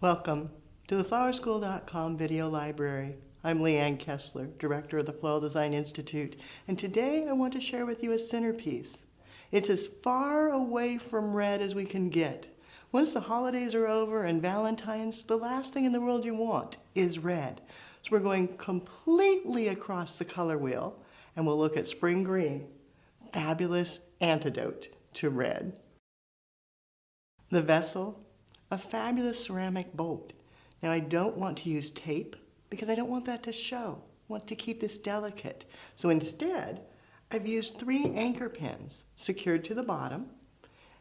Welcome to the flowerschool.com video library. I'm Leanne Kessler, Director of the Floral Design Institute, and today I want to share with you a centerpiece. It's as far away from red as we can get. Once the holidays are over and Valentine's, the last thing in the world you want is red. So we're going completely across the color wheel, and we'll look at spring green, fabulous antidote to red. The vessel, a fabulous ceramic boat. Now I don't want to use tape because I don't want that to show. I want to keep this delicate. So instead, I've used 3 anchor pins secured to the bottom,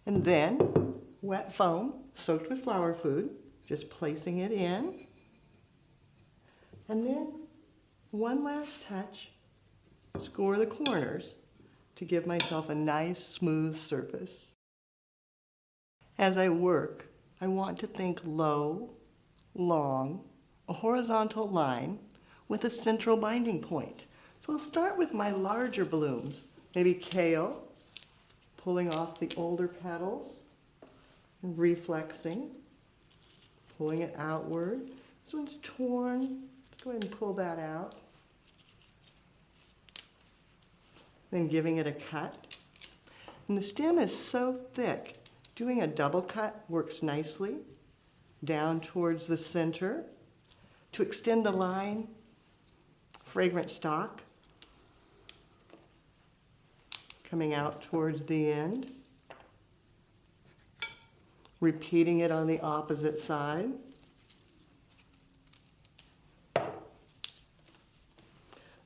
and then wet foam soaked with flower food, just placing it in. And then one last touch, score the corners to give myself a nice smooth surface. As I work, I want to think low, long, a horizontal line with a central binding point. So I'll start with my larger blooms, maybe kale, pulling off the older petals, reflexing, pulling it outward. This one's torn. Let's go ahead and pull that out. Then giving it a cut. And the stem is so thick, doing a double cut works nicely down towards the center to extend the line, fragrant stalk coming out towards the end, repeating it on the opposite side.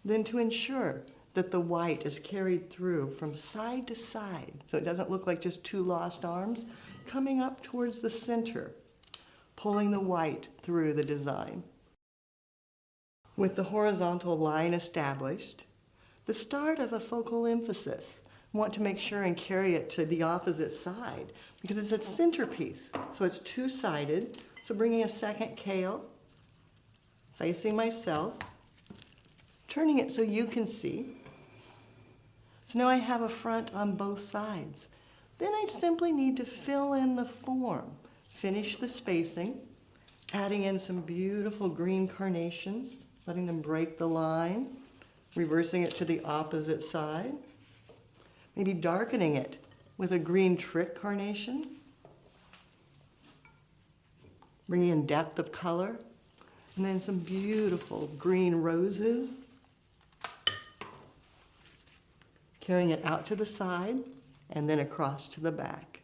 Then to ensure that the white is carried through from side to side, so it doesn't look like just 2 lost arms, coming up towards the center, pulling the white through the design. With the horizontal line established, the start of a focal emphasis. I want to make sure and carry it to the opposite side because it's a centerpiece, so it's 2-sided. So bringing a second kale, facing myself, turning it so you can see. So now I have a front on both sides. Then I simply need to fill in the form, finish the spacing, adding in some beautiful green carnations, letting them break the line, reversing it to the opposite side, maybe darkening it with a green trick carnation, bringing in depth of color, and then some beautiful green roses, carrying it out to the side and then across to the back.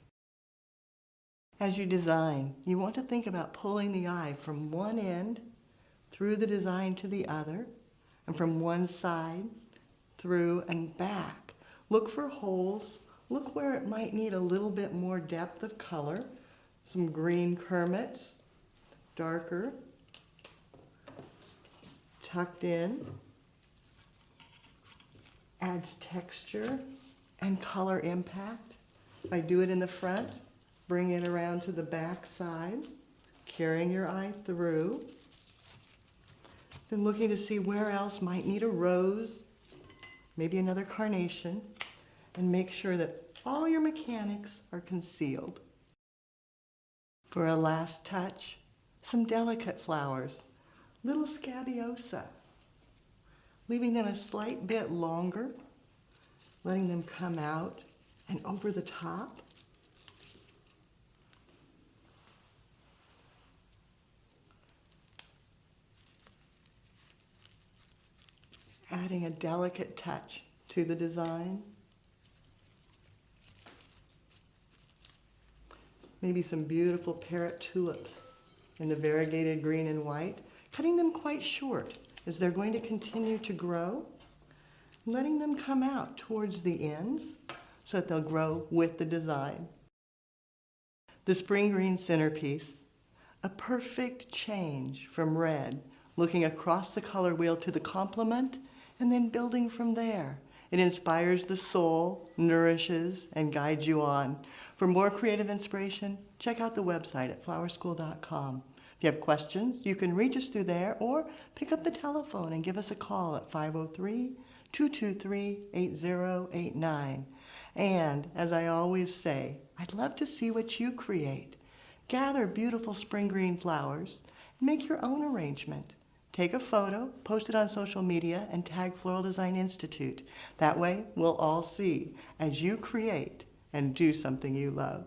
As you design, you want to think about pulling the eye from one end through the design to the other, and from one side through and back. Look for holes. Look where it might need a little bit more depth of color. Some green kermits, darker, tucked in. Adds texture and color impact. If I do it in the front, bring it around to the back side, carrying your eye through. Then looking to see where else might need a rose, maybe another carnation, and make sure that all your mechanics are concealed. For a last touch, some delicate flowers, little scabiosa, leaving them a slight bit longer, letting them come out and over the top. Adding a delicate touch to the design. Maybe some beautiful parrot tulips in the variegated green and white, cutting them quite short as they're going to continue to grow, letting them come out towards the ends so that they'll grow with the design. The spring green centerpiece, a perfect change from red, looking across the color wheel to the complement and then building from there. It inspires the soul, nourishes, and guides you on. For more creative inspiration, check out the website at flowerschool.com. If you have questions, you can reach us through there or pick up the telephone and give us a call at 503-223-8089. And as I always say, I'd love to see what you create. Gather beautiful spring green flowers and make your own arrangement. Take a photo, post it on social media, and tag Floral Design Institute. That way, we'll all see as you create and do something you love.